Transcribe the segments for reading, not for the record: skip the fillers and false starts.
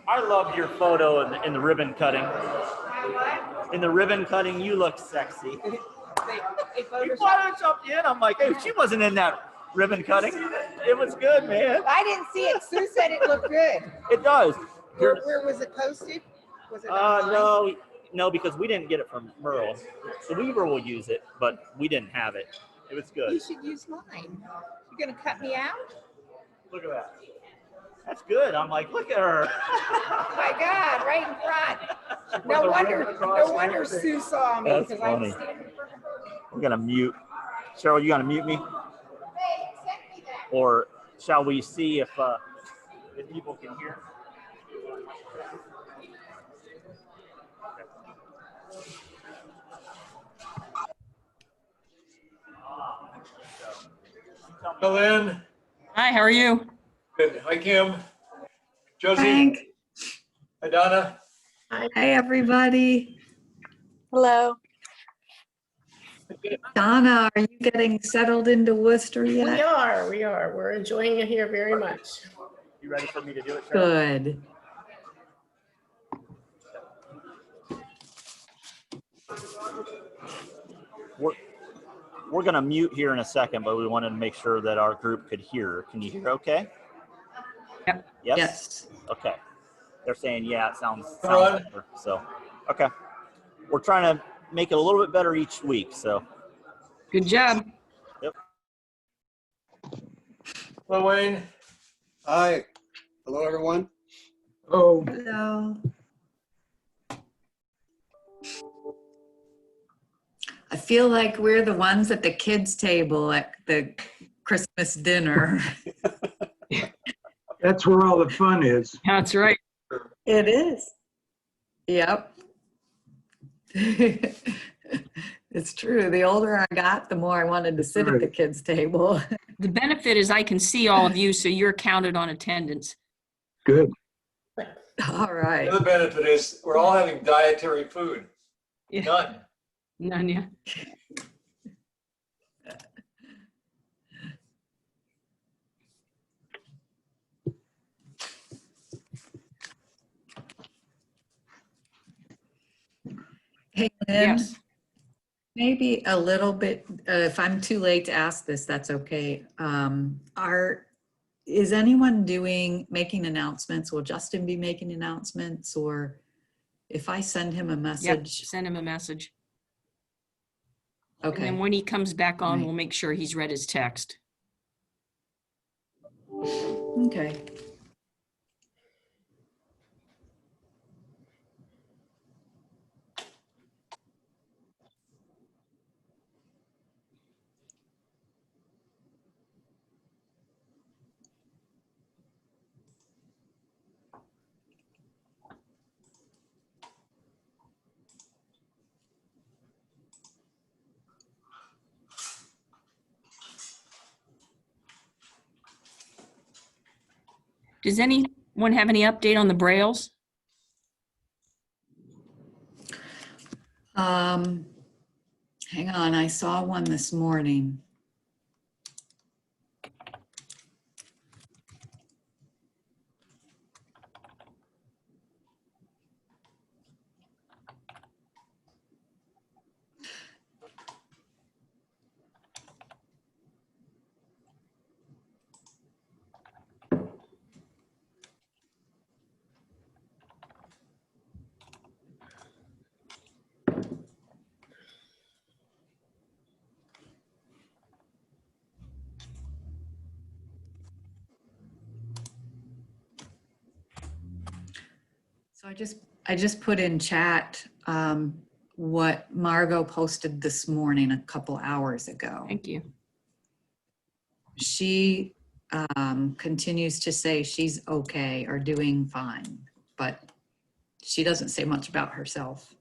I love your photo in the ribbon cutting. In the ribbon cutting, you look sexy. You photoshopped in. I'm like, hey, she wasn't in that ribbon cutting. It was good, man. I didn't see it. Sue said it looked good. It does. Where was it posted? Was it online? No, because we didn't get it from Merle. The Weaver will use it, but we didn't have it. It was good. You should use mine. You're gonna cut me out? Look at that. That's good. I'm like, look at her. Oh my God, right in front. No wonder Sue saw me. That's funny. We're gonna mute. Cheryl, you gonna mute me? Hey, send me that. Or shall we see if people can hear? Hello, Lynn. Hi, how are you? Good. Hi, Kim. Josie. Frank. Hi, Donna. Hi, everybody. Hello. Donna, are you getting settled into Worcester yet? We are. We're enjoying it here very much. You ready for me to do it, Cheryl? Good. We're going to mute here in a second, but we wanted to make sure that our group could hear. Can you hear okay? Yep. Yes? Okay. They're saying, yeah, it sounds Right. better. So, okay. We're trying to make it a little bit better each week, so. Good job. Yep. Hello, Wayne. Hi. Hello, everyone. Oh. Hello. I feel like we're the ones at the kids' table at the Christmas dinner. That's where all the fun is. That's right. It is. Yep. It's true. The older I got, the more I wanted to sit at the kids' table. The benefit is I can see all of you, so you're counted on attendance. Good. All right. The other benefit is we're all having dietary food. Yeah. None. None, yeah. Hey, Lynn, Yes. maybe a little bit, if I'm too late to ask this, that's okay. Is anyone making announcements? Will Justin be making announcements, or if I send him a Yep. message? Send him a message. Okay. And then when he comes back on, Right. we'll make sure he's read his text. Okay. Does anyone have any update on the Brailles? Hang on, I saw one this morning. So I just put in chat what Margot posted this morning a couple hours ago. Thank you. She continues to say she's okay or doing fine, but she doesn't say much about herself.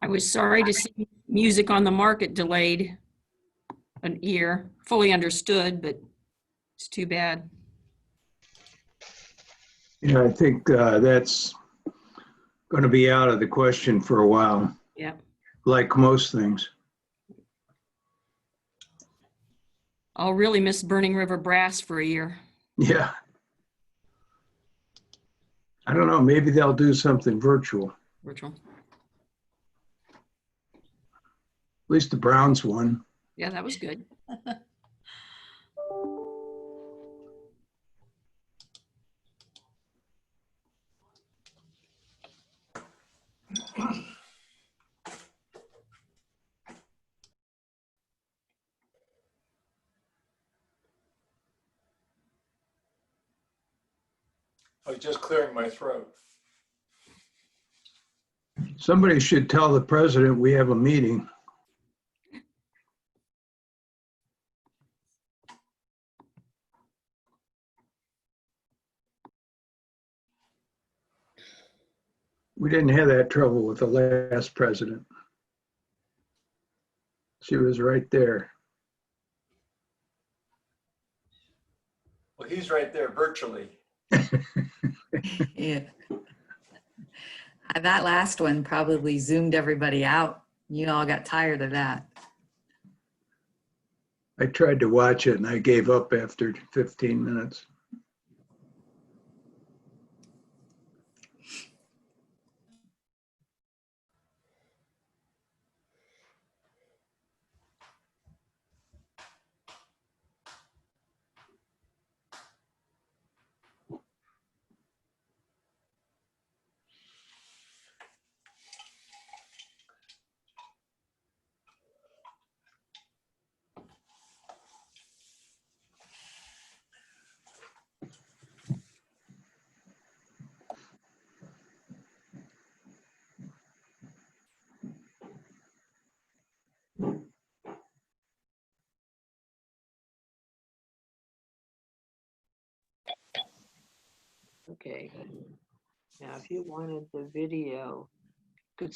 I was sorry to see music on the market delayed an year. Fully understood, but it's too bad. Yeah, I think that's going to be out of the question for a while, Yeah. like most things. I'll really miss Burning River Brass for a year. Yeah. I don't know, maybe they'll do something virtual. Virtual. At least the Browns won. Yeah, that was good. I was just clearing my throat. Somebody should tell the president we have a meeting. We didn't have that trouble with the last president. She was right there. Well, he's right there virtually. Yeah. That last one probably zoomed everybody out. You all got tired of that. I tried to watch it and I gave up after 15 minutes. Okay. Now, if you wanted the video, could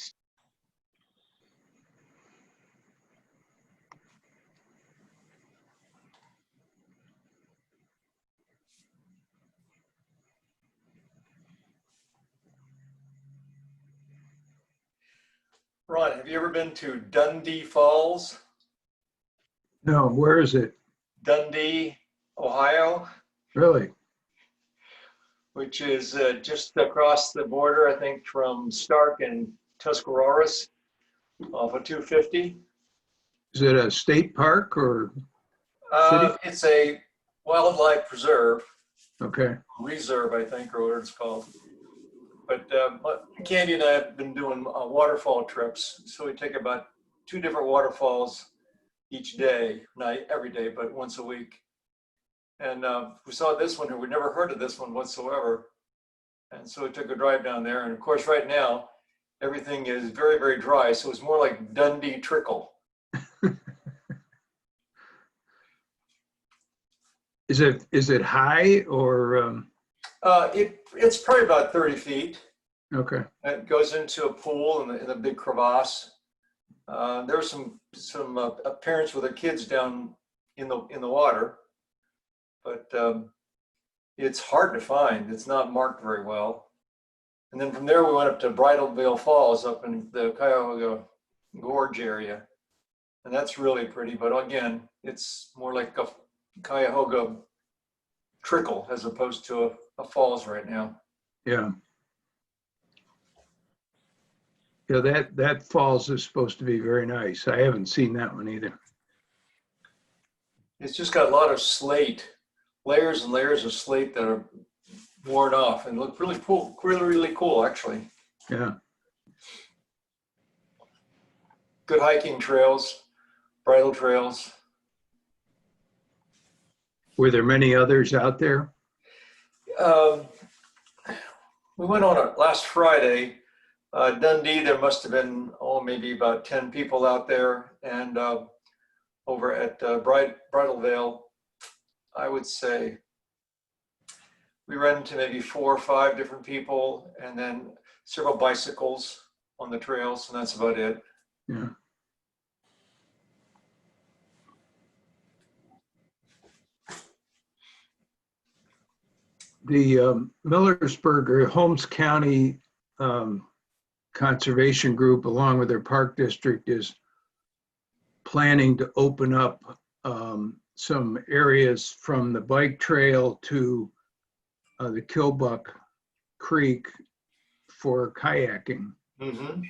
Ron, have you ever been to Dundee Falls? No, where is it? Dundee, Ohio, Really? which is just across the border, I think, from Stark and Tuscarawas off of 250. Is it a state park or city? It's a wildlife preserve, Okay. reserve, I think, or what it's called. But Candy and I have been doing waterfall trips. So we take about 2 different waterfalls each day, not every day, but once a week. And we saw this one, and we'd never heard of this one whatsoever. And so we took a drive down there. And of course, right now, everything is very, very dry. So it's more like Dundee Trickle. Is it high or? It's probably about 30 feet. Okay. It goes into a pool in a big crevasse. There were some parents with their kids down in the water, but it's hard to find. It's not marked very well. And then from there we went up to Bridalveil Falls up in the Cuyahoga Gorge area, and that's really pretty. But again, it's more like a Cuyahoga trickle as opposed to a falls right now. Yeah. Yeah, that falls is supposed to be very nice. I haven't seen that one either. It's just got a lot of slate, layers and layers of slate that are worn off and look really cool, really cool actually. Yeah. Good hiking trails, bridle trails. Were there many others out there? We went on it last Friday. Dundee, there must have been, maybe about 10 people out there. And over at Bridalveil, I would say we ran into maybe 4 or 5 different people, and then several bicycles. on the trails, and that's about it. Yeah. The Millersburg or Holmes County Conservation Group, along with their park district, is planning to open up some areas from the bike trail to the Kilbuck Creek for kayaking. Mm-hmm.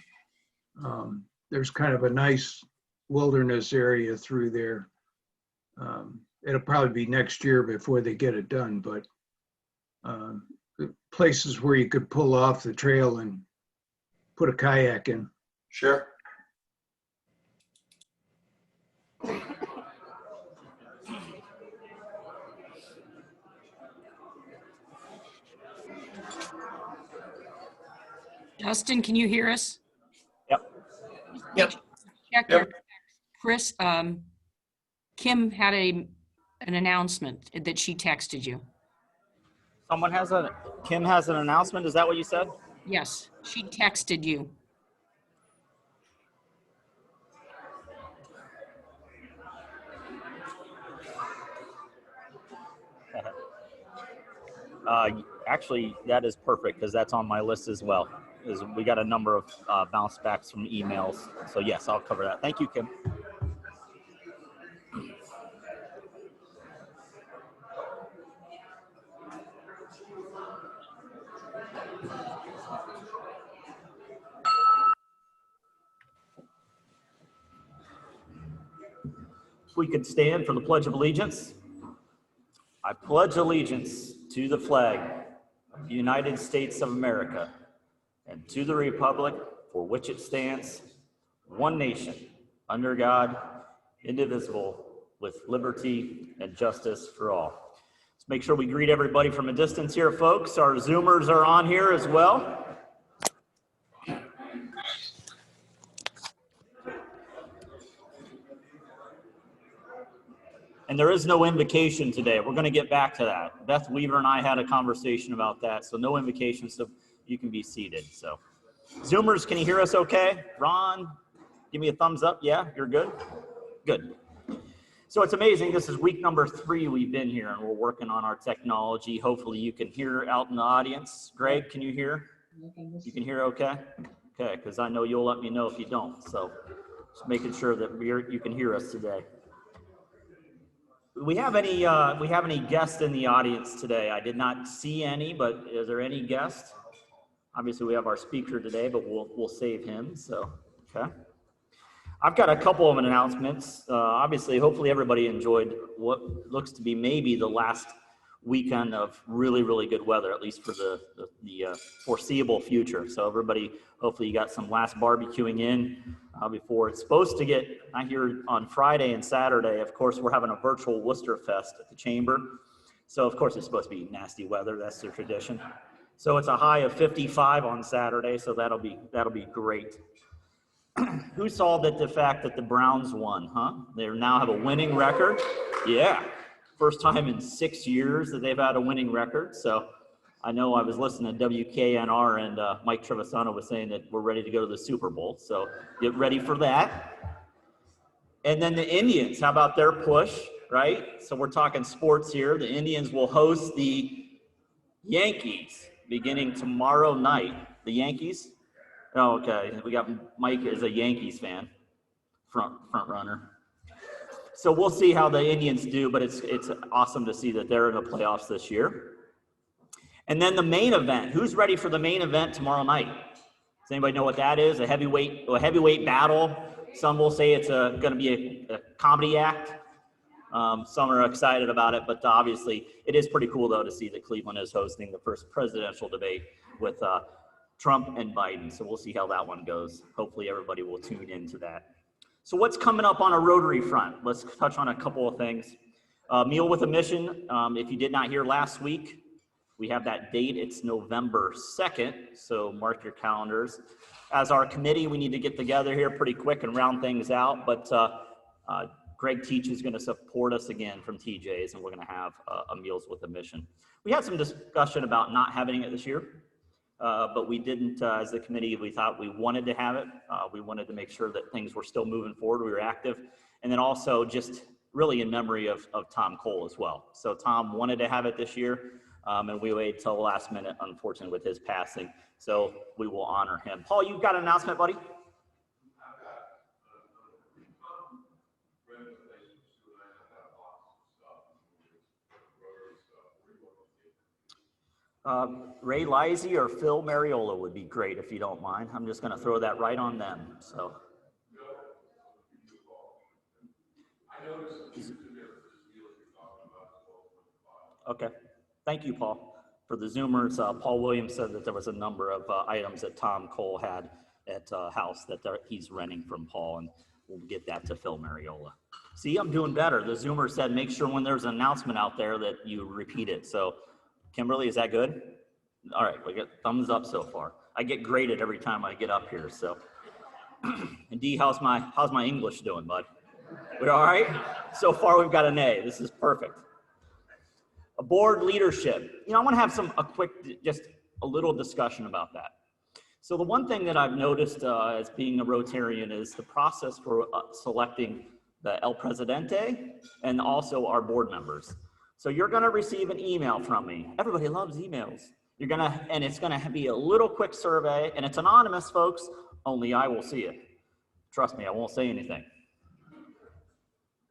There's kind of a nice wilderness area through there. It'll probably be next year before they get it done, but places where you could pull off the trail and put a kayak in. Sure. Justin, can you hear us? Yep. Yep. Check Yep. your text. Chris, Kim had an announcement that she texted you. Kim has an announcement. Is that what you said? Yes, she texted you. Actually, that is perfect because that's on my list as well. We got a number of bounce backs from emails. So yes, I'll cover that. Thank you, Kim. If we could stand for the Pledge of Allegiance. I pledge allegiance to the flag of the United States of America and to the republic for which it stands, one nation, under God, indivisible, with liberty and justice for all. Let's make sure we greet everybody from a distance here, folks. Our Zoomers are on here as well. And there is no invocation today. We're going to get back to that. Beth Weaver and I had a conversation about that. So no invocation, so you can be seated. So Zoomers, can you hear us okay? Ron, give me a thumbs up. Yeah, you're good? Good. So it's amazing. This is week number 3 we've been here, and we're working on our technology. Hopefully you can hear out in the audience. Greg, can you hear? You can hear okay? Okay, because I know you'll let me know if you don't. So just making sure that you can hear us today. We have any guests in the audience today? I did not see any, but is there any guest? Obviously, we have our speaker today, but we'll save him. So, okay. I've got a couple of announcements. Obviously, hopefully everybody enjoyed what looks to be maybe the last weekend of really, really good weather, at least for the foreseeable future. So everybody, hopefully you got some last barbecuing in before it's supposed to get, I hear on Friday and Saturday, of course, we're having a virtual Wooster Fest at the Chamber. So of course it's supposed to be nasty weather, that's their tradition. So it's a high of 55 on Saturday, so that'll be great. Who saw the fact that the Browns won, huh? They now have a winning record. Yeah, first time in 6 years that they've had a winning record. So I know I was listening to WKNR and Mike Trevisano was saying that we're ready to go to the Super Bowl. So get ready for that. And then the Indians, how about their push, right? So we're talking sports here. The Indians will host the Yankees beginning tomorrow night. The Yankees? Oh, okay. We got Mike as a Yankees fan, front runner. So we'll see how the Indians do, but it's awesome to see that they're in the playoffs this year. And then the main event. Who's ready for the main event tomorrow night? Does anybody know what that is? A heavyweight battle. Some will say it's going to be a comedy act. Some are excited about it, but obviously it is pretty cool though to see that Cleveland is hosting the first presidential debate with Trump and Biden. So we'll see how that one goes. Hopefully everybody will tune into that. So what's coming up on a Rotary front? Let's touch on a couple of things. Meal with a Mission. If you did not hear last week, we have that date. It's November 2nd. So mark your calendars. As our committee, we need to get together here pretty quick and round things out. But Greg Teach is going to support us again from TJ's, and we're going to have a Meals with a Mission. We had some discussion about not having it this year. but we didn't, as a committee, we thought we wanted to have it. We wanted to make sure that things were still moving forward, we were active. And then also just really in memory of Tom Cole as well. So Tom wanted to have it this year, and we waited till the last minute, unfortunately, with his passing. So we will honor him. Paul, you've got an announcement, buddy? Ray Lizzie or Phil Mariola would be great if you don't mind. I'm just going to throw that right on them. So. Okay. Thank you, Paul. For the Zoomers, Paul Williams said that there was a number of items that Tom Cole had at house that he's renting from Paul, and we'll get that to Phil Mariola. See, I'm doing better. The Zoomer said make sure when there's an announcement out there that you repeat it. So, Kimberly, is that good? All right, we get thumbs up so far. I get graded every time I get up here. So, and D, how's my English doing, bud? We all right? So far, we've got an A. This is perfect. A board leadership. You know, I want to have just a little discussion about that. So the one thing that I've noticed as being a Rotarian is the process for selecting the El Presidente and also our board members. So you're going to receive an email from me. Everybody loves emails. And it's going to be a little quick survey, and it's anonymous, folks. Only I will see it. Trust me, I won't say anything.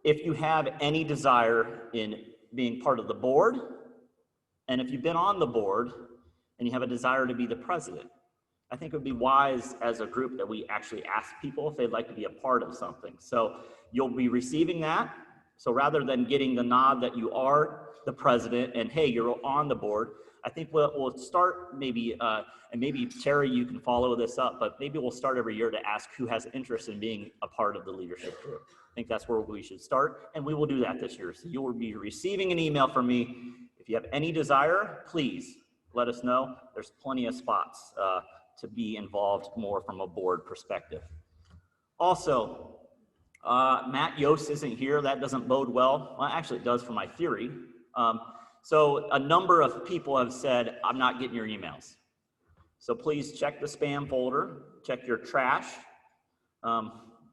If you have any desire in being part of the board, and if you've been on the board and you have a desire to be the president, I think it would be wise as a group that we actually ask people if they'd like to be a part of something. So you'll be receiving that. So rather than getting the nod that you are the president and hey, you're on the board, I think we'll start maybe, and maybe Terry, you can follow this up, but maybe we'll start every year to ask who has interest in being a part of the leadership group. I think that's where we should start, and we will do that this year. So you will be receiving an email from me. If you have any desire, please let us know. There's plenty of spots to be involved more from a board perspective. Also, Matt Yost isn't here. That doesn't bode well. Well, actually it does for my theory. So a number of people have said, I'm not getting your emails. So please check the spam folder, check your trash.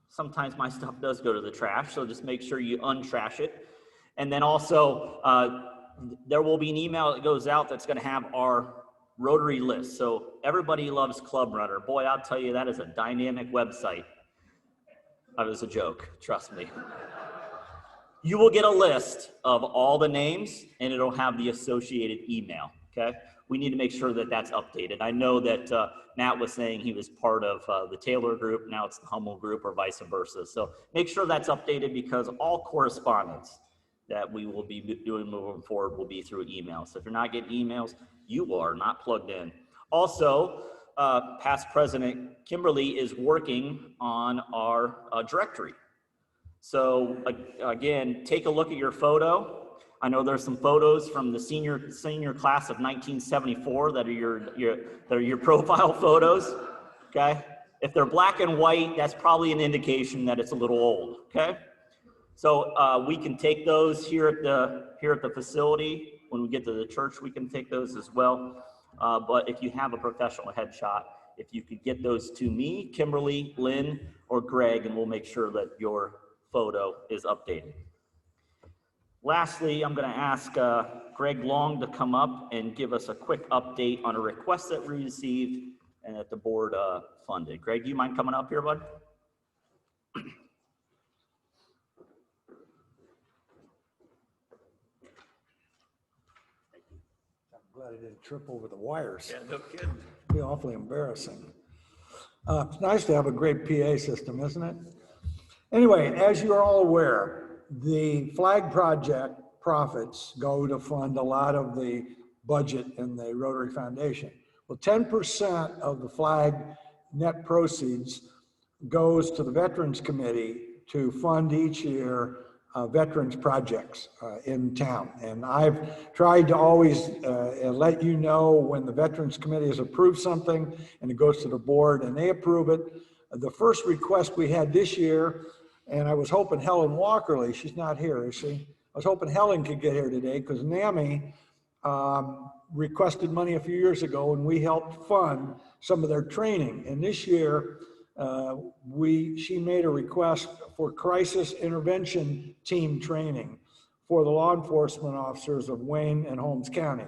Sometimes my stuff does go to the trash, so just make sure you untrash it. And then also, there will be an email that goes out that's gonna have our Rotary list. So everybody loves Club Runner. Boy, I'll tell you, that is a dynamic website. That was a joke, trust me. You will get a list of all the names and it'll have the associated email, okay? We need to make sure that that's updated. I know that Matt was saying he was part of the Taylor group, now it's the Hummel group or vice versa. So make sure that's updated because all correspondence that we will be doing moving forward will be through email. So if you're not getting emails, you are not plugged in. Also, past President Kimberly is working on our directory. So again, take a look at your photo. I know there's some photos from the senior class of 1974 that are your profile photos, okay? If they're black and white, that's probably an indication that it's a little old, okay? So we can take those here at the facility. When we get to the church, we can take those as well. But if you have a professional headshot, if you could get those to me, Kimberly, Lynn, or Greg, and we'll make sure that your photo is updated. Lastly, I'm going to ask Greg Long to come up and give us a quick update on a request that we received and that the board funded. Greg, do you mind coming up here, bud? Glad I didn't trip over the wires. Yeah, no kidding. It'd be awfully embarrassing. It's nice to have a great PA system, isn't it? Anyway, as you're all aware, the flag project profits go to fund a lot of the budget in the Rotary Foundation. Well, 10% of the flag net proceeds goes to the Veterans Committee to fund each year veterans projects in town. And I've tried to always let you know when the Veterans Committee has approved something and it goes to the board and they approve it. The first request we had this year, and I was hoping Helen Walkerly, she's not here, is she? I was hoping Helen could get here today because NAMI requested money a few years ago, and we helped fund some of their training. And this year, she made a request for crisis intervention team training for the law enforcement officers of Wayne and Holmes County.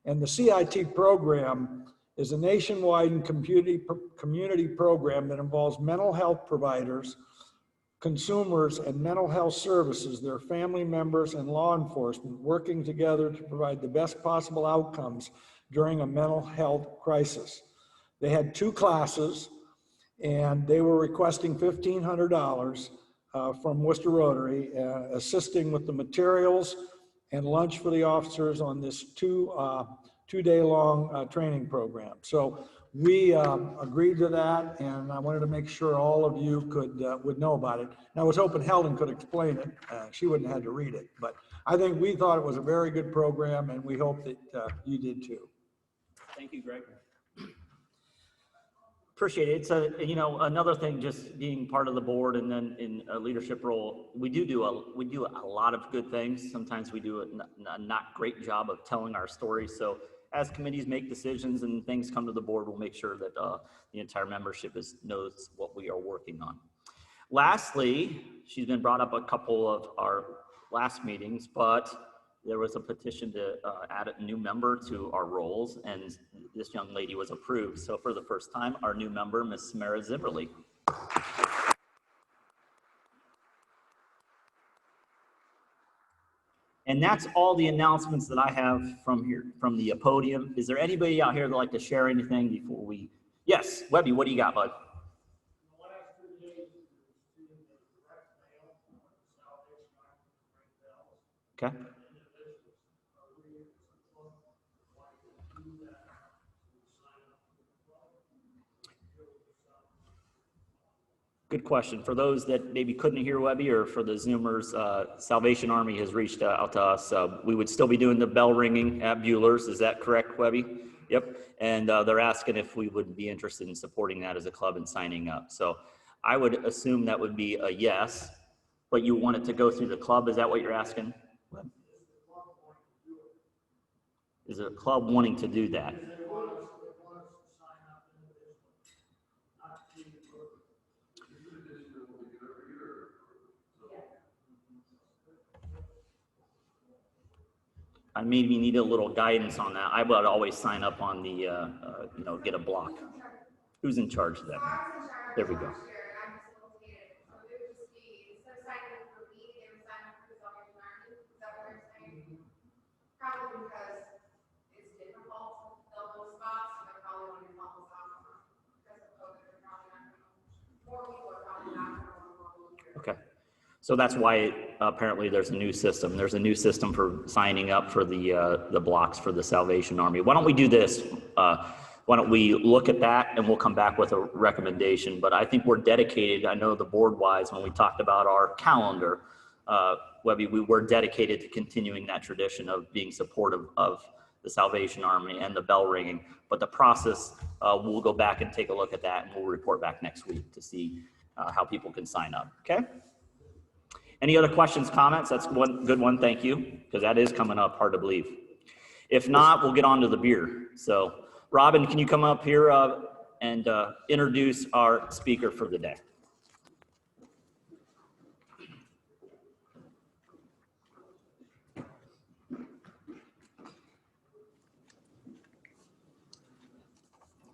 And the CIT program is a nationwide and community program that involves mental health providers, consumers, and mental health services, their family members, and law enforcement working together to provide the best possible outcomes during a mental health crisis. They had 2 classes, and they were requesting $1,500 from Wooster Rotary, assisting with the materials and lunch for the officers on this two-day-long training program. So we agreed to that, and I wanted to make sure all of you would know about it. And I was hoping Helen could explain it. She wouldn't have had to read it, but I think we thought it was a very good program, and we hope that you did too. Thank you, Greg. Appreciate it. It's another thing, just being part of the board and then in a leadership role, we do a lot of good things. Sometimes we do a not great job of telling our story. So as committees make decisions and things come to the board, we'll make sure that the entire membership knows what we are working on. Lastly, she's been brought up a couple of our last meetings, but there was a petition to add a new member to our roles, and this young lady was approved. So for the first time, our new member, Ms. Samara Zimmerly. And that's all the announcements that I have from here, from the podium. Is there anybody out here that'd like to share anything before we? Yes, Webby, what do you got, bud? Okay. Good question. For those that maybe couldn't hear Webby, or for the Zoomers, Salvation Army has reached out to us. We would still be doing the bell ringing at Bueller's. Is that correct, Webby? Yep. And they're asking if we would be interested in supporting that as a club and signing up. So I would assume that would be a yes, but you want it to go through the club. Is that what you're asking? Is a club wanting to do that? I maybe need a little guidance on that. I would always sign up on the, get a block. Who's in charge of that? There we go. Probably because it's difficult to fill those spots, so they're probably wanting to help us out because of COVID. They're probably not more people are probably not going to. Okay. So that's why apparently there's a new system. There's a new system for signing up for the blocks for the Salvation Army. Why don't we do this? Why don't we look at that and we'll come back with a recommendation. But I think we're dedicated. I know the board-wise, when we talked about our calendar, Webby, we were dedicated to continuing that tradition of being supportive of the Salvation Army and the bell ringing. But the process, we'll go back and take a look at that, and we'll report back next week to see how people can sign up. Okay? Any other questions, comments? That's one good one. Thank you, because that is coming up, hard to believe. If not, we'll get on to the beer. So, Robin, can you come up here and introduce our speaker for the day?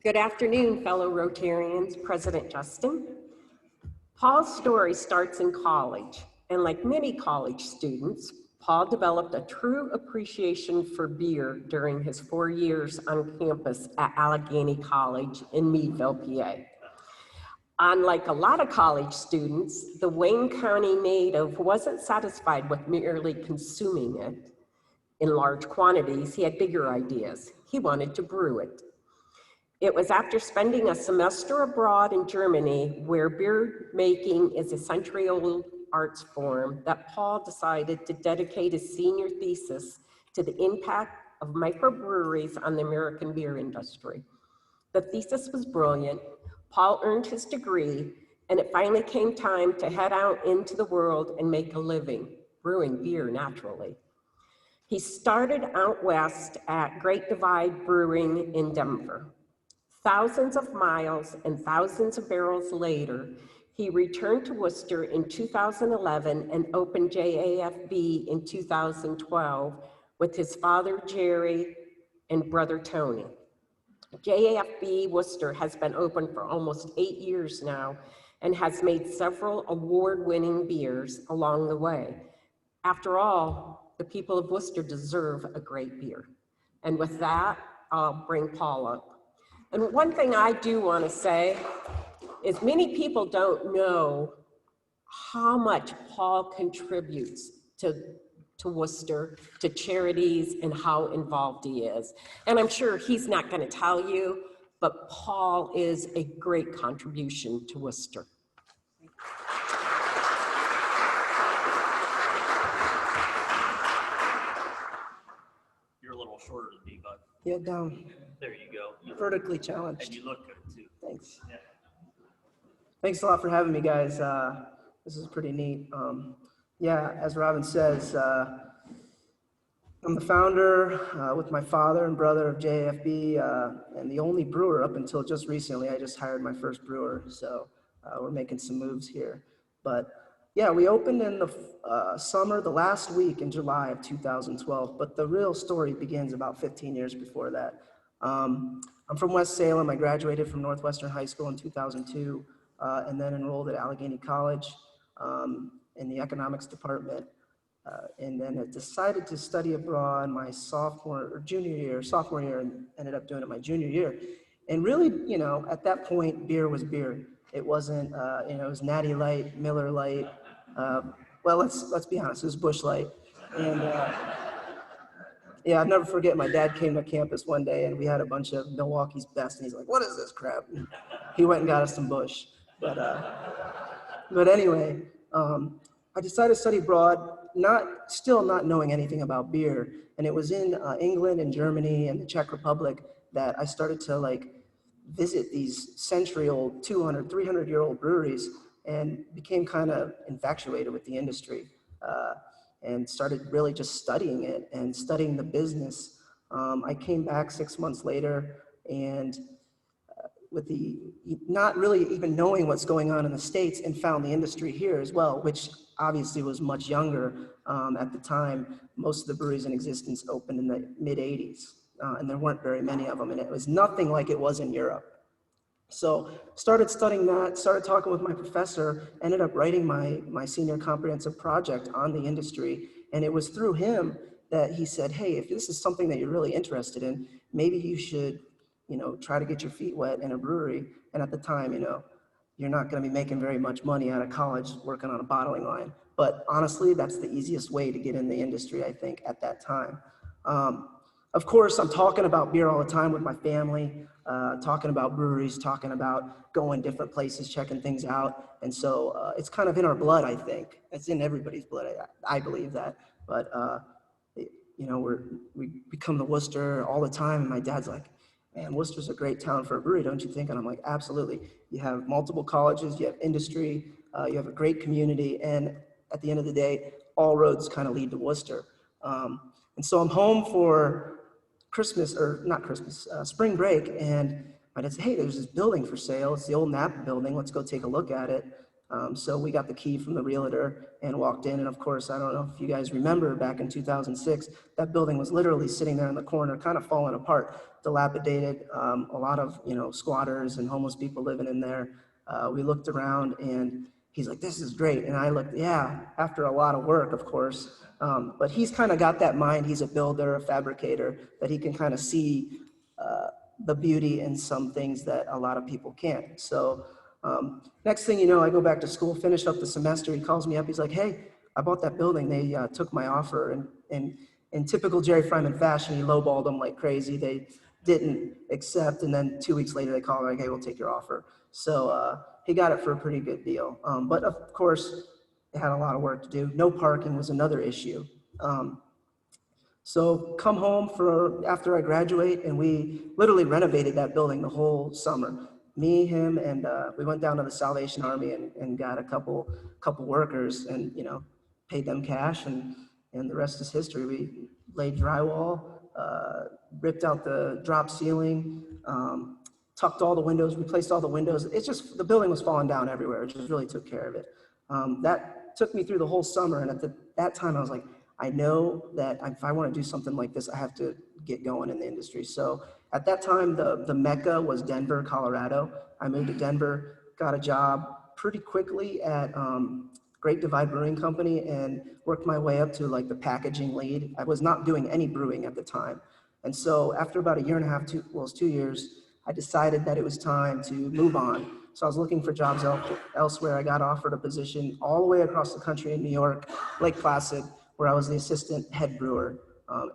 Good afternoon, fellow Rotarians, President Justin. Paul's story starts in college, and like many college students, Paul developed a true appreciation for beer during his 4 years on campus at Allegheny College in Meadville, PA. Unlike a lot of college students, the Wayne County native wasn't satisfied with merely consuming it in large quantities. He had bigger ideas. He wanted to brew it. It was after spending a semester abroad in Germany, where beer making is a century-old arts form, that Paul decided to dedicate his senior thesis to the impact of microbreweries on the American beer industry. The thesis was brilliant. Paul earned his degree, and it finally came time to head out into the world and make a living, brewing beer naturally. He started out west at Great Divide Brewing in Denver. Thousands of miles and thousands of barrels later, he returned to Worcester in 2011 and opened JAFB in 2012 with his father, Jerry, and brother, Tony. JAFB Worcester has been open for almost 8 years now and has made several award-winning beers along the way. After all, the people of Worcester deserve a great beer. And with that, I'll bring Paul up. And one thing I do want to say is many people don't know how much Paul contributes to Worcester, to charities, and how involved he is. And I'm sure he's not going to tell you, but Paul is a great contribution to Worcester. You're a little shorter than me, but Yeah, down. there you go. Vertically challenged. And you look good too. Thanks. Yeah. Thanks a lot for having me, guys. This is pretty neat. Yeah, as Robin says, I'm the founder with my father and brother of JAFB and the only brewer up until just recently. I just hired my first brewer, so we're making some moves here. But yeah, we opened in the summer, the last week in July of 2012, but the real story begins about 15 years before that. I'm from West Salem. I graduated from Northwestern High School in 2002 and then enrolled at Allegheny College in the economics department. And then I decided to study abroad my sophomore year, and ended up doing it my junior year. And really, you know, at that point, beer was beer. It wasn't, you know, it was Natty Light, Miller Light. Well, let's be honest, it was Busch Light. And yeah, I'll never forget, my dad came to campus one day and we had a bunch of Milwaukee's Best, and he's like, "What is this crap?" And he went and got us some Busch. But anyway, I decided to study abroad, still not knowing anything about beer. And it was in England and Germany and the Czech Republic that I started to like visit these century-old, 200, 300-year-old breweries and became kind of infatuated with the industry and started really just studying it and studying the business. I came back 6 months later and with the not really even knowing what's going on in the States, and found the industry here as well, which obviously was much younger at the time. Most of the breweries in existence opened in the mid 80s, and there weren't very many of them, and it was nothing like it was in Europe. So started studying that, started talking with my professor, ended up writing my senior comprehensive project on the industry. And it was through him that he said, "Hey, if this is something that you're really interested in, maybe you should, you know, try to get your feet wet in a brewery." And at the time, you know, you're not going to be making very much money out of college working on a bottling line. But honestly, that's the easiest way to get in the industry, I think, at that time. Of course, I'm talking about beer all the time with my family, talking about breweries, talking about going different places, checking things out. And so it's kind of in our blood, I think. It's in everybody's blood. I believe that. But, you know, we become the Wooster all the time. And my dad's like, "Man, Worcester's a great town for a brewery, don't you think?" And I'm like, "Absolutely. You have multiple colleges, you have industry, you have a great community, and at the end of the day, all roads kind of lead to Worcester." And so I'm home for spring break, and my dad said, "Hey, there's this building for sale. It's the old Napa building. Let's go take a look at it." So we got the key from the realtor and walked in. And of course, I don't know if you guys remember, back in 2006, that building was literally sitting there in the corner, kind of falling apart, dilapidated, a lot of, you know, squatters and homeless people living in there. We looked around and he's like, "This is great." And I looked, yeah, after a lot of work, of course. But he's kind of got that mind. He's a builder, a fabricator, that he can kind of see the beauty in some things that a lot of people can't. So next thing you know, I go back to school, finish up the semester. He calls me up. He's like, "Hey, I bought that building. They took my offer." And in typical Jerry Fryman fashion, he lowballed them like crazy. They didn't accept. And then 2 weeks later, they call me like, "Hey, we'll take your offer." So he got it for a pretty good deal. But of course, they had a lot of work to do. No parking was another issue. So come home after I graduate, and we literally renovated that building the whole summer. Me, him, and we went down to the Salvation Army and got a couple workers, and, you know, paid them cash and and the rest is history. We laid drywall, ripped out the drop ceiling, tucked all the windows, replaced all the windows. It's just, the building was falling down everywhere. It just really took care of it. That took me through the whole summer. And at that time I was like, I know that if I want to do something like this, I have to get going in the industry. So at that time, the Mecca was Denver, Colorado. I moved to Denver, got a job pretty quickly at Great Divide Brewing Company and worked my way up to like the packaging lead. I was not doing any brewing at the time. And so after about a year and a half, it was 2 years, I decided that it was time to move on. So I was looking for jobs elsewhere. I got offered a position all the way across the country in New York, Lake Placid, where I was the assistant head brewer.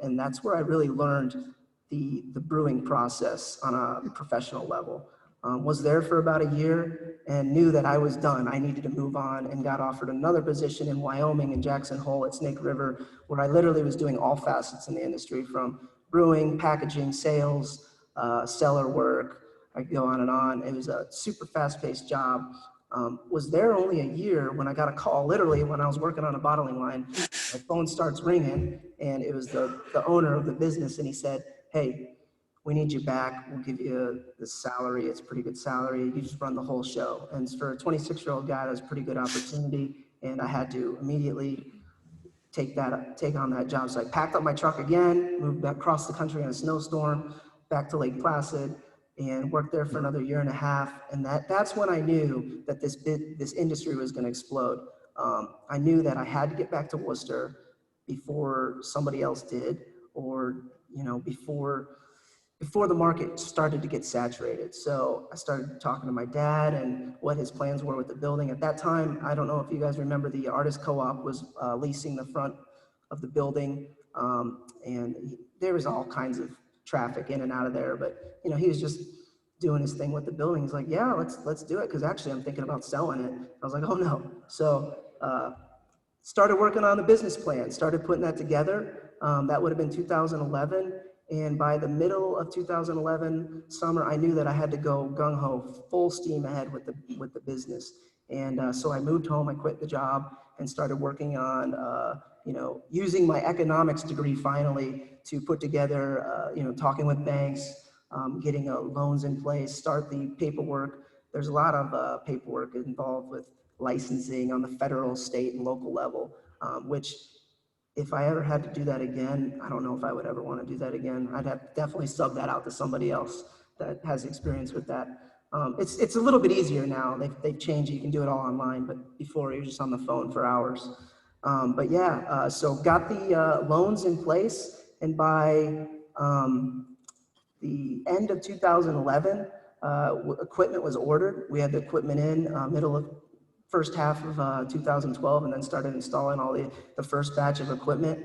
And that's where I really learned the brewing process on a professional level. Was there for about a year and knew that I was done. I needed to move on, and got offered another position in Wyoming in Jackson Hole at Snake River, where I literally was doing all facets in the industry, from brewing, packaging, sales, cellar work. I could go on and on. It was a super fast-paced job. Was there only a year when I got a call, literally when I was working on a bottling line. My phone starts ringing, and it was the owner of the business, and he said, "Hey, we need you back. We'll give you the salary. It's a pretty good salary. You just run the whole show." And for a 26-year-old guy, that was a pretty good opportunity, and I had to immediately take on that job. So I packed up my truck again, moved back across the country in a snowstorm, back to Lake Placid, and worked there for another year and a half. And that's when I knew that this industry was going to explode. I knew that I had to get back to Worcester before somebody else did, or before the market started to get saturated. So I started talking to my dad and what his plans were with the building. At that time, I don't know if you guys remember, the Artist Co-op was leasing the front of the building. And there was all kinds of traffic in and out of there, but he was just doing his thing with the building. He's like, "Yeah, let's do it, because actually I'm thinking about selling it." I was like, "Oh no." So started working on the business plan, started putting that together. That would have been 2011. And by the middle of 2011 summer, I knew that I had to go gung-ho, full steam ahead with the business. And so I moved home, I quit the job, and started working on, using my economics degree finally to put together, talking with banks, getting loans in place, start the paperwork. There's a lot of paperwork involved with licensing on the federal, state, and local level, which, if I ever had to do that again, I don't know if I would ever want to do that again. I'd have to definitely sub that out to somebody else that has experience with that. It's a little bit easier now. They've changed it. You can do it all online, but before you were just on the phone for hours. But yeah, so got the loans in place, and by the end of 2011, equipment was ordered. We had the equipment in middle of first half of 2012, and then started installing all the first batch of equipment.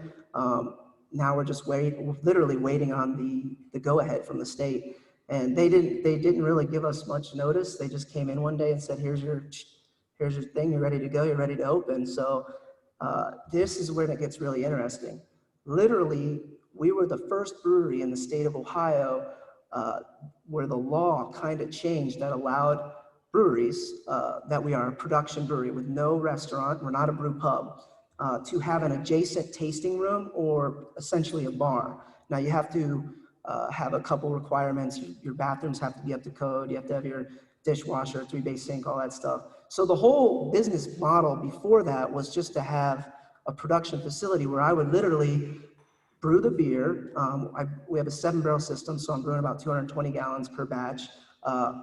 Now we're just literally waiting on the go-ahead from the state. And they didn't really give us much notice. They just came in one day and said, here's your thing, you're ready to go, you're ready to open. So this is where it gets really interesting. Literally, we were the first brewery in the state of Ohio where the law kind of changed that allowed breweries, that we are a production brewery with no restaurant, we're not a brew pub, to have an adjacent tasting room, or essentially a bar. Now you have to have a couple requirements. Your bathrooms have to be up to code. You have to have your dishwasher, 3-bay sink, all that stuff. So the whole business model before that was just to have a production facility where I would literally brew the beer. We have a 7-barrel system, so I'm brewing about 220 gallons per batch,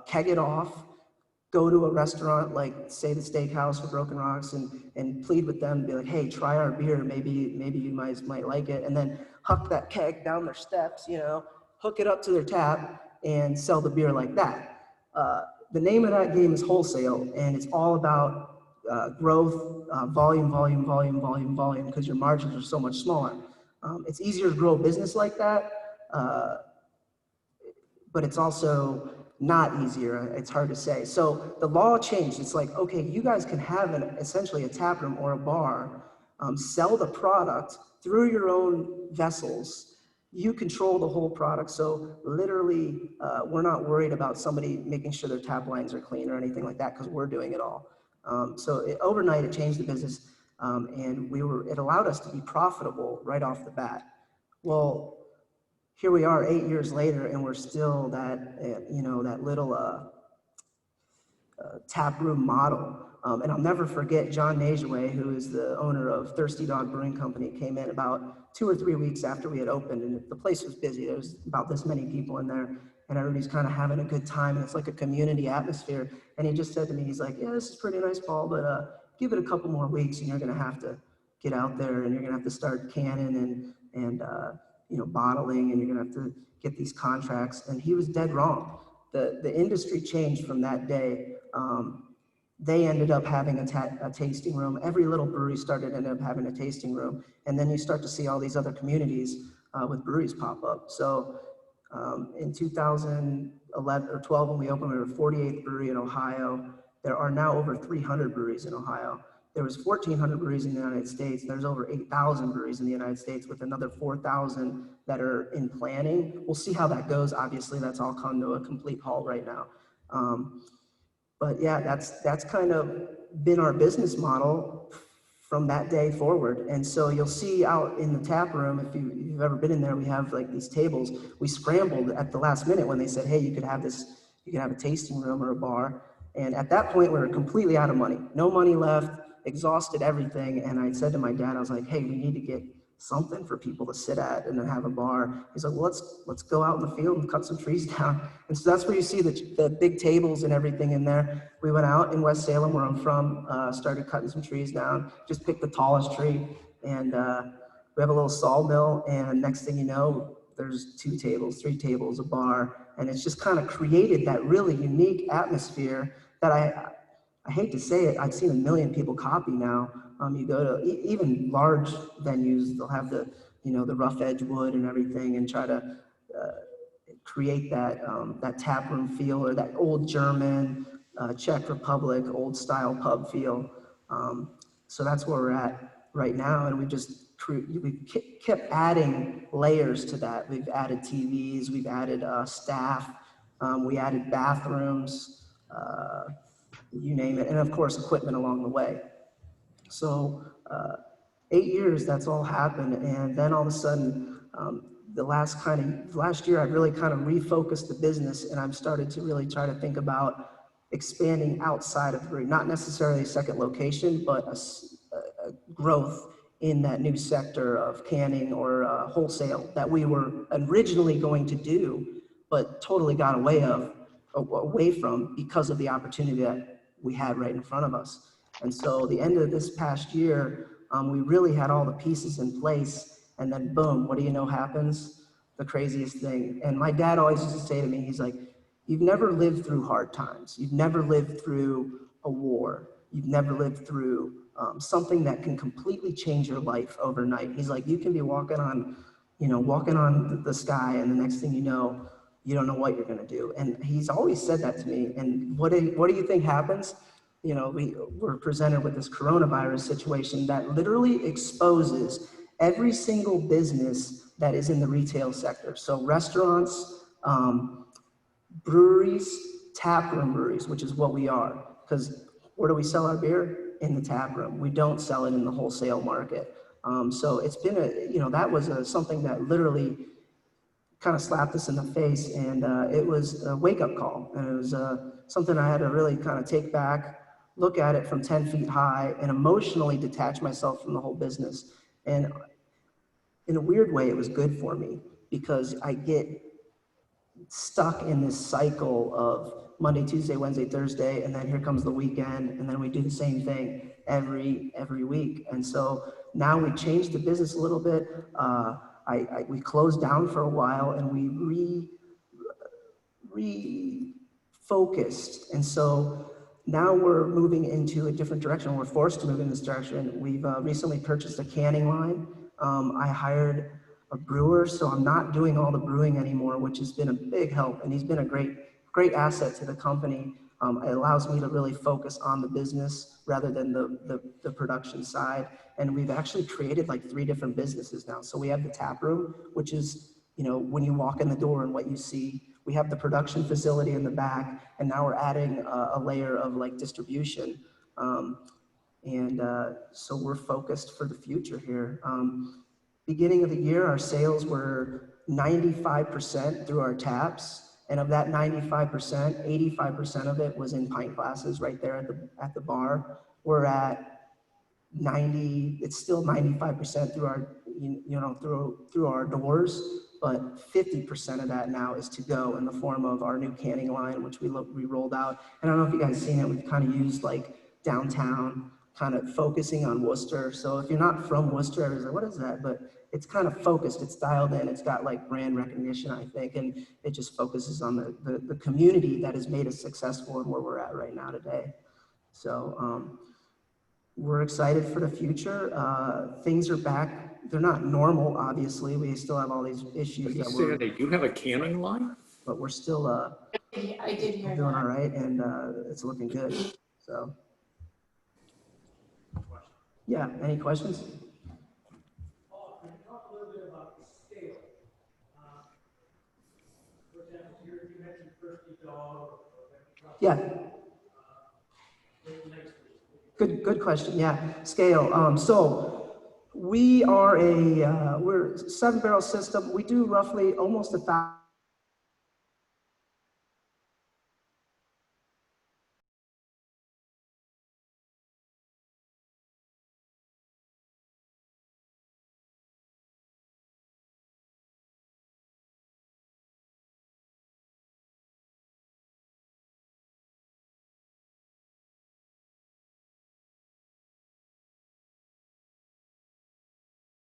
keg it off, go to a restaurant like, say, the Steakhouse or Broken Rocks, and plead with them, be like, "Hey, try our beer, maybe you might like it," and then huck that keg down their steps, hook it up to their tap, and sell the beer like that. The name of that game is wholesale, and it's all about growth, volume, because your margins are so much smaller. It's easier to grow a business like that, but it's also not easier. It's hard to say. So the law changed. It's like, okay, you guys can have essentially a tap room or a bar, sell the product through your own vessels. You control the whole product. So literally, we're not worried about somebody making sure their tap lines are clean or anything like that, because we're doing it all. So overnight, it changed the business. And it allowed us to be profitable right off the bat. Well, here we are 8 years later, and we're still that little tap room model. And I'll never forget John Najaway, who is the owner of Thirsty Dog Brewing Company, came in about 2 or 3 weeks after we had opened, and the place was busy. There was about this many people in there, and everybody's kind of having a good time, and it's like a community atmosphere. And he just said to me, he's like, yeah, this is pretty nice, Paul, but give it a couple more weeks, and you're going to have to get out there, and you're going to have to start canning and bottling, and you're going to have to get these contracts. And he was dead wrong. The industry changed from that day. They ended up having a tasting room. Every little brewery ended up having a tasting room. And then you start to see all these other communities with breweries pop up. So in 2011 or 12, when we opened, we were 48th brewery in Ohio. There are now over 300 breweries in Ohio. There was 1,400 breweries in the United States. There's over 8,000 breweries in the United States, with another 4,000 that are in planning. We'll see how that goes. Obviously, that's all come to a complete halt right now. But yeah, that's kind of been our business model from that day forward. And so you'll see out in the tap room, if you've ever been in there, we have like these tables. We scrambled at the last minute when they said, hey, you could have a tasting room or a bar. And at that point, we were completely out of money. No money left, exhausted everything. And I said to my dad, I was like, hey, we need to get something for people to sit at and then have a bar. He's like, well, let's go out in the field and cut some trees down. And so that's where you see the big tables and everything in there. We went out in West Salem, where I'm from, started cutting some trees down, just picked the tallest tree. And we have a little sawmill, and next thing you know, there's 2 tables, 3 tables, a bar. And it's just kind of created that really unique atmosphere that I hate to say it, I've seen a million people copy now. You go to even large venues, they'll have the rough edge wood and everything, and try to create that tap room feel, or that old German, Czech Republic, old style pub feel. So that's where we're at right now, and we kept adding layers to that. We've added TVs, we've added staff, we added bathrooms, you name it, and of course equipment along the way. So 8 years, that's all happened, and then all of a sudden, last year, I really kind of refocused the business, and I've started to really try to think about expanding outside of the brewery, not necessarily a second location, but a growth in that new sector of canning or wholesale that we were originally going to do, but totally got away from because of the opportunity that we had right in front of us. And so the end of this past year, we really had all the pieces in place, and then boom, what do you know happens? The craziest thing. And my dad always used to say to me, he's like, you've never lived through hard times. You've never lived through a war. You've never lived through something that can completely change your life overnight. He's like, you can be walking on the sky, and the next thing you know, you don't know what you're gonna do. And he's always said that to me. And what do you think happens? We're presented with this coronavirus situation that literally exposes every single business that is in the retail sector. So restaurants, breweries, taproom breweries, which is what we are. Because where do we sell our beer? In the tap room. We don't sell it in the wholesale market. So it's been that was something that literally kind of slapped us in the face, and it was a wake-up call, and it was something I had to really kind of take back, look at it from 10 feet high, and emotionally detach myself from the whole business. And in a weird way, it was good for me, because I get stuck in this cycle of Monday, Tuesday, Wednesday, Thursday, and then here comes the weekend, and then we do the same thing every week. And so now we changed the business a little bit. We closed down for a while, and we refocused. And so now we're moving into a different direction. We're forced to move in this direction. We've recently purchased a canning line. I hired a brewer, so I'm not doing all the brewing anymore, which has been a big help, and he's been a great asset to the company. It allows me to really focus on the business rather than the production side. And we've actually created like 3 different businesses now. So we have the tap room, which is, when you walk in the door and what you see. We have the production facility in the back, and now we're adding a layer of like distribution. And so we're focused for the future here. Beginning of the year, our sales were 95% through our taps. And of that 95%, 85% of it was in pint glasses right there at the bar. We're at 90, it's still 95% through our, through our doors, but 50% of that now is to go in the form of our new canning line, which we rolled out. And I don't know if you guys seen it, we've kind of used like downtown, kind of focusing on Worcester. So if you're not from Worcester, everyone's like, what is that? But it's kind of focused, it's dialed in, it's got like brand recognition, I think, and it just focuses on the community that has made us successful and where we're at right now today. So we're excited for the future. Things are back. They're not normal, obviously. We still have all these issues that we're, They do have a canning line? but we're still I did hear doing all that. right, and it's looking good. So, yeah. Any questions? Paul, can you talk a little bit about the scale? For example, you mentioned Thirsty Dog. Yeah. Good question. Yeah, scale. So we are we're 7-barrel system. We do roughly almost 1,000.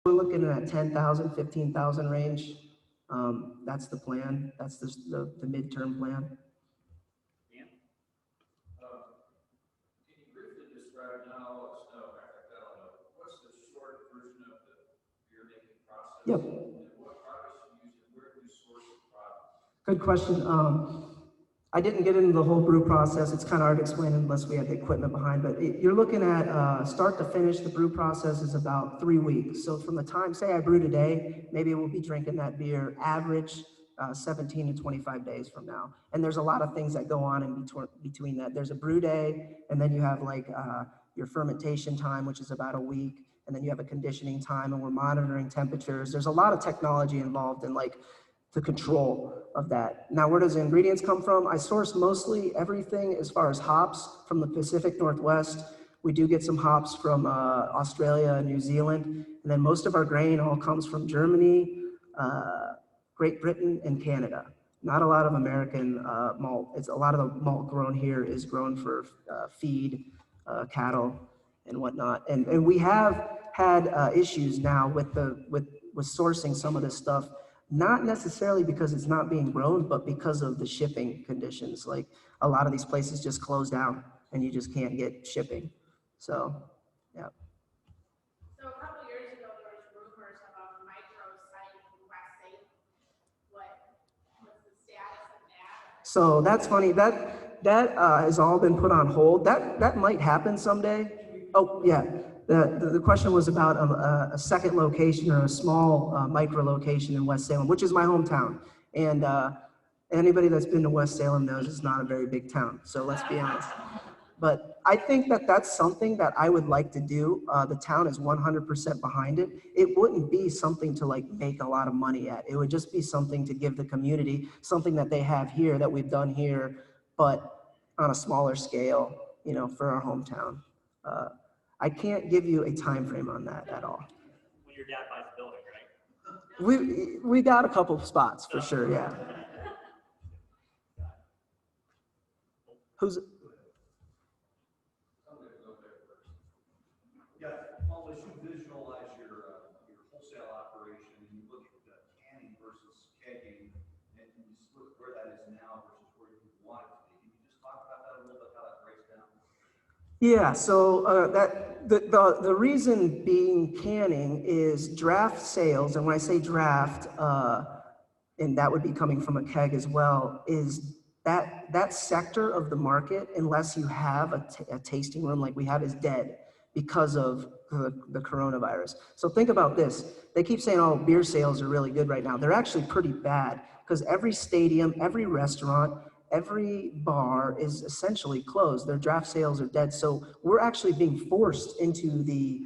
We're looking at 10,000, 15,000 range. That's the plan. That's the midterm plan. Can you briefly describe now, what's the short version of the beer making process? Yep. And what products you use and where do you source the product? Good question. I didn't get into the whole brew process. It's kind of hard to explain unless we have the equipment behind, but you're looking at start to finish, the brew process is about 3 weeks. So from the time, say I brew today, maybe we'll be drinking that beer average 17 to 25 days from now. And there's a lot of things that go on in between that. There's a brew day, and then you have like your fermentation time, which is about a week. And then you have a conditioning time, and we're monitoring temperatures. There's a lot of technology involved in like the control of that. Now, where does the ingredients come from? I source mostly everything as far as hops from the Pacific Northwest. We do get some hops from Australia and New Zealand. And then most of our grain all comes from Germany, Great Britain, and Canada. Not a lot of American malt. It's a lot of the malt grown here is grown for feed, cattle, and whatnot. And we have had issues now with sourcing some of this stuff. Not necessarily because it's not being grown, but because of the shipping conditions. Like a lot of these places just close down and you just can't get shipping. So, yeah. So a couple years ago, there was rumors about a micro site in West St. What's the status of that? So that's funny. That has all been put on hold. That might happen someday. Oh, yeah. The question was about a second location or a small micro location in West Salem, which is my hometown. And anybody that's been to West Salem knows it's not a very big town. So let's be honest. But I think that that's something that I would like to do. The town is 100% behind it. It wouldn't be something to like make a lot of money at. It would just be something to give the community something that they have here that we've done here, but on a smaller scale, for our hometown. I can't give you a time frame on that at all. When your dad buys the building, right? We got a couple of spots for sure, yeah. Who's? Yeah, Paul, as you visualize your wholesale operation and you look at the canning versus kegging, and you look where that is now versus where you want it to be, can you just talk about that a little bit, how that breaks down? Yeah, so the reason being canning is draft sales, and when I say draft, and that would be coming from a keg as well, is that sector of the market, unless you have a tasting room like we have, is dead because of the coronavirus. So think about this. They keep saying, oh, beer sales are really good right now. They're actually pretty bad because every stadium, every restaurant, every bar is essentially closed. Their draft sales are dead. So we're actually being forced into the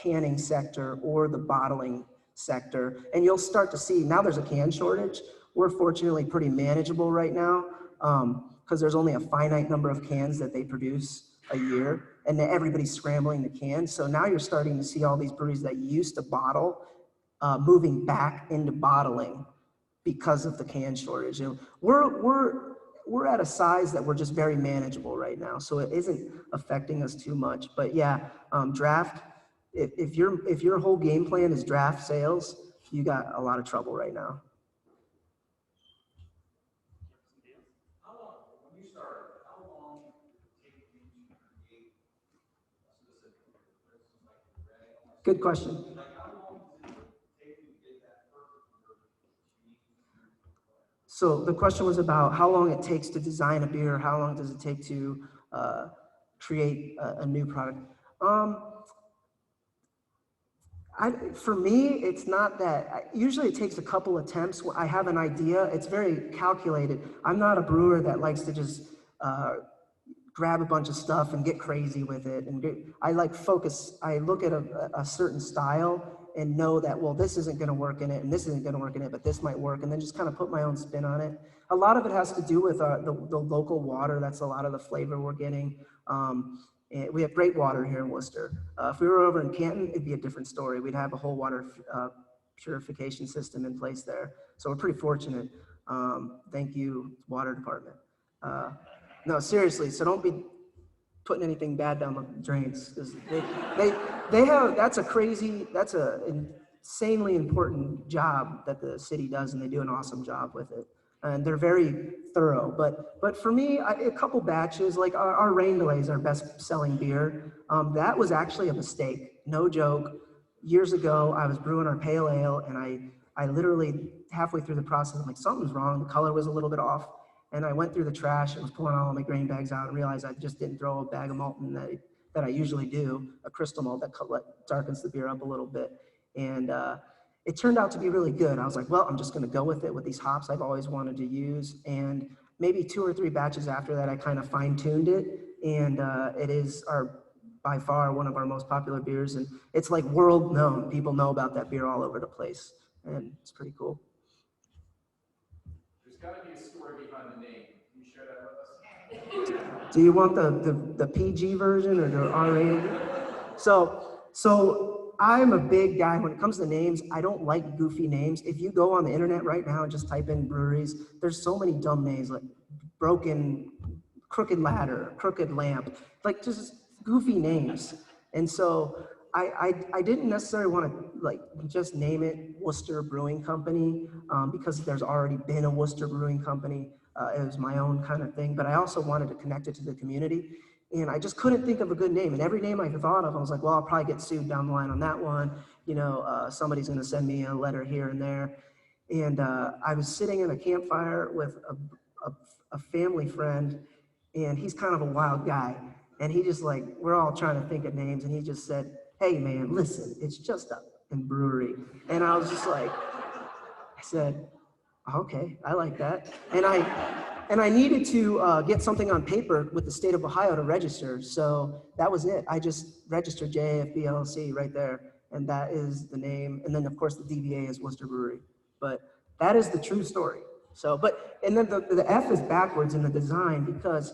canning sector or the bottling sector. And you'll start to see, now there's a can shortage. We're fortunately pretty manageable right now because there's only a finite number of cans that they produce a year, and then everybody's scrambling the cans. So now you're starting to see all these breweries that used to bottle moving back into bottling because of the can shortage. And we're at a size that we're just very manageable right now, so it isn't affecting us too much. But yeah, draft. If your whole game plan is draft sales, you got a lot of trouble right now. Good question. So the question was about how long it takes to design a beer, how long does it take to create a new product? For me, it's not that. Usually it takes a couple attempts. I have an idea. It's very calculated. I'm not a brewer that likes to just grab a bunch of stuff and get crazy with it. I like focus. I look at a certain style and know that, well, this isn't going to work in it and this isn't going to work in it, but this might work, and then just kind of put my own spin on it. A lot of it has to do with the local water. That's a lot of the flavor we're getting. And we have great water here in Worcester. If we were over in Canton, it'd be a different story. We'd have a whole water purification system in place there. So we're pretty fortunate. Thank you, water department. No, seriously, so don't be putting anything bad down the drains, because they have, that's an insanely important job that the city does, and they do an awesome job with it. And they're very thorough. But for me, a couple batches, like our Rain Delay is our best selling beer. That was actually a mistake, no joke. Years ago, I was brewing our pale ale, and I literally halfway through the process, I'm like, something's wrong. The color was a little bit off. And I went through the trash and was pulling all my grain bags out and realized I just didn't throw a bag of malt in that I usually do, a crystal malt that darkens the beer up a little bit. And it turned out to be really good. I was like, well, I'm just going to go with it with these hops I've always wanted to use. And maybe 2 or 3 batches after that, I kind of fine-tuned it. And it is by far one of our most popular beers. And it's like world known. People know about that beer all over the place. And it's pretty cool. There's got to be a story behind the name. Can you share that with us? Do you want the PG version or the R-rated? So I'm a big guy when it comes to names. I don't like goofy names. If you go on the internet right now and just type in breweries, there's so many dumb names like Crooked Ladder, Crooked Lamp, like just goofy names. And so I didn't necessarily want to like just name it Wooster Brewing Company because there's already been a Wooster Brewing Company. It was my own kind of thing, but I also wanted to connect it to the community. And I just couldn't think of a good name. And every name I thought of, I was like, well, I'll probably get sued down the line on that one. You know, somebody's going to send me a letter here and there. And I was sitting in a campfire with a family friend, and he's kind of a wild guy. And he just like, we're all trying to think of names. And he just said, hey man, listen, it's just a brewery. And I was just like, I said, okay, I like that. And I needed to get something on paper with the state of Ohio to register. So that was it. I just registered JAFB LLC right there. And that is the name. And then of course the DBA is Wooster Brewery. But that is the true story. So, and then the F is backwards in the design because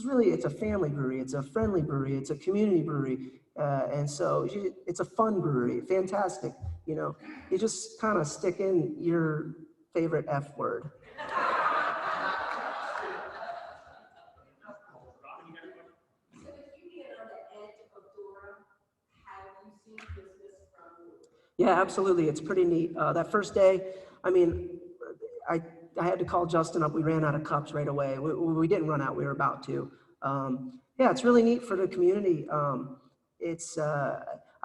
really it's a family brewery, it's a friendly brewery, it's a community brewery. And so it's a fun brewery, fantastic. You know, you just kind of stick in your favorite F word. Yeah, absolutely. It's pretty neat. That first day, I mean, I had to call Justin up. We ran out of cups right away. We didn't run out. We were about to. Yeah, it's really neat for the community. I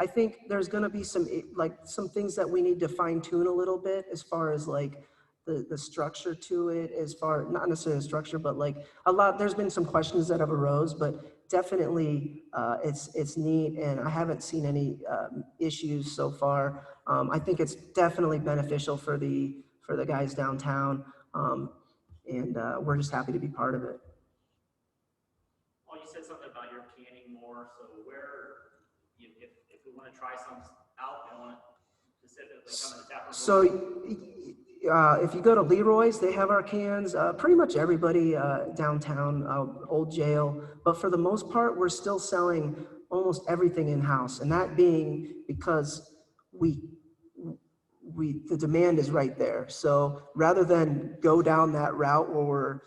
think there's going to be some things that we need to fine tune a little bit as far as like the structure to it, as far, not necessarily the structure, but like there's been some questions that have arose, but definitely it's neat, and I haven't seen any issues so far. I think it's definitely beneficial for the guys downtown. And we're just happy to be part of it. Well, you said something about your canning more, so where, if we want to try some out, I want to specifically come to the tap room. So if you go to Leroy's, they have our cans, pretty much everybody downtown, Old Jail. But for the most part, we're still selling almost everything in-house. And that being because the demand is right there. So rather than go down that route where we're,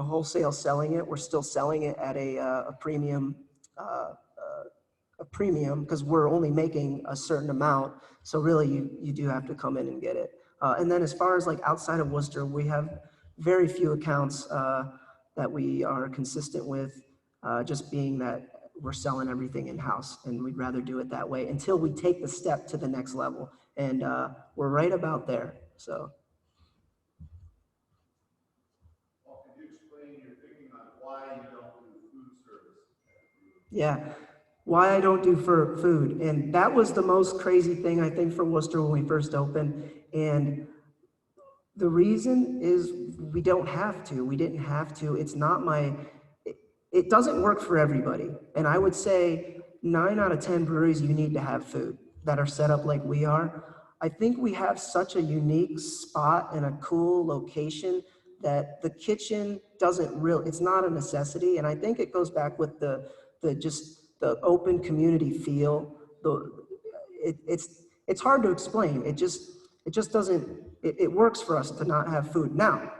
wholesale selling it, we're still selling it at a premium, because we're only making a certain amount. So really you do have to come in and get it. And then as far as like outside of Worcester, we have very few accounts that we are consistent with, just being that we're selling everything in-house, and we'd rather do it that way until we take the step to the next level. And we're right about there, so. Well, could you explain your thinking on why you don't do food service? Yeah, why I don't do for food. And that was the most crazy thing, I think, for Worcester when we first opened. And the reason is we don't have to. We didn't have to. It's not it doesn't work for everybody. And I would say 9 out of 10 breweries, you need to have food that are set up like we are. I think we have such a unique spot and a cool location that the kitchen it's not a necessity. And I think it goes back with the open community feel. It's hard to explain. It just doesn't, it works for us to not have food. Now,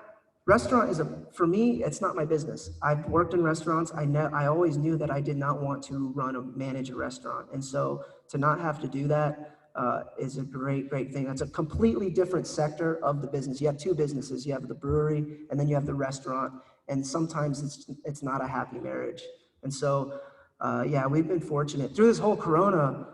restaurant for me, it's not my business. I've worked in restaurants. I always knew that I did not want to manage a restaurant. And so to not have to do that is a great thing. That's a completely different sector of the business. You have two businesses. You have the brewery and then you have the restaurant. And sometimes it's not a happy marriage. And so, yeah, we've been fortunate. Through this whole Corona,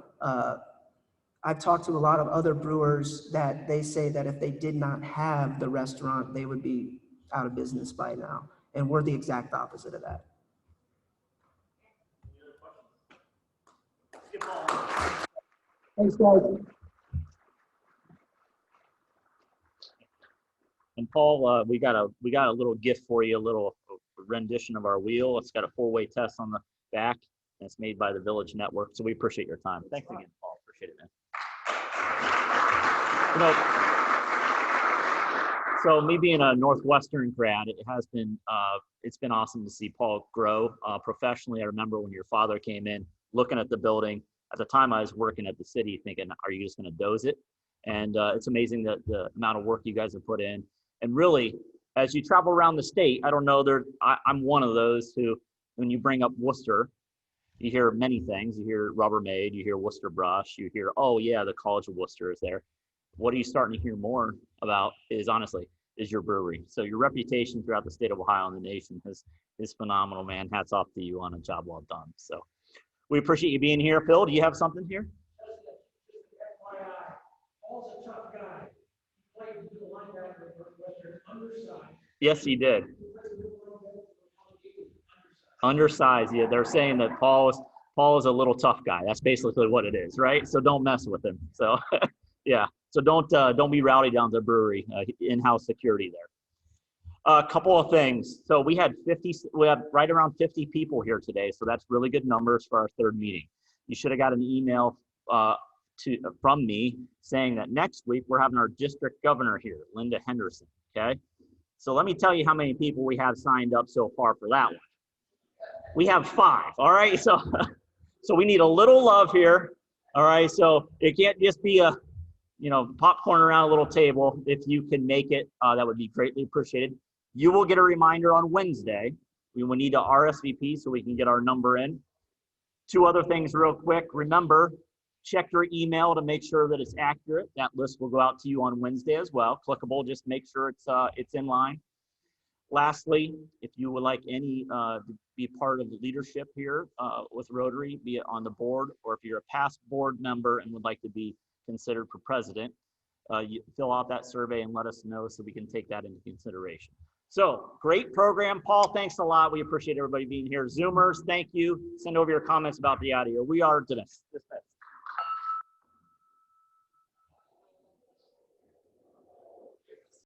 I've talked to a lot of other brewers that they say that if they did not have the restaurant, they would be out of business by now. And we're the exact opposite of that. Thanks, guys. And Paul, we got a little gift for you, a little rendition of our wheel. It's got a 4-way test on the back, and it's made by the Village Network. So we appreciate your time. Thanks again, Paul. Appreciate it, man. So me being a Northwestern grad, it's been awesome to see Paul grow professionally. I remember when your father came in, looking at the building. At the time, I was working at the city, thinking, "Are you just going to doze it?" And it's amazing the amount of work you guys have put in. And really, as you travel around the state, I don't know, I'm one of those who, when you bring up Worcester, you hear many things. You hear Rubbermaid, you hear Worcester Brush, you hear, oh yeah, the College of Worcester is there. What are you starting to hear more about is your brewery. So your reputation throughout the state of Ohio and the nation is phenomenal, man. Hats off to you on a job well done. So we appreciate you being here. Phil, do you have something here? Paul's a tough guy. He played the linebacker for Northwestern, undersized. Yes, he did. Undersized. Yeah, they're saying that Paul is a little tough guy. That's basically what it is, right? So don't mess with him. So yeah. So don't be rowdy down to the brewery. In-house security there. A couple of things. So we have right around 50 people here today. So that's really good numbers for our third meeting. You should have got an email from me saying that next week we're having our district governor here, Linda Henderson. Okay. So let me tell you how many people we have signed up so far for that one. We have 5. All right. So we need a little love here. All right. So it can't just be popcorn around a little table. If you can make it, that would be greatly appreciated. You will get a reminder on Wednesday. We will need to RSVP so we can get our number in. 2 other things real quick. Remember, check your email to make sure that it's accurate. That list will go out to you on Wednesday as well. Clickable, just make sure it's in line. Lastly, if you would like to be part of the leadership here with Rotary, be it on the board, or if you're a past board member and would like to be considered for president, you fill out that survey and let us know so we can take that into consideration. So great program, Paul. Thanks a lot. We appreciate everybody being here. Zoomers, thank you. Send over your comments about the audio. We are dismissed.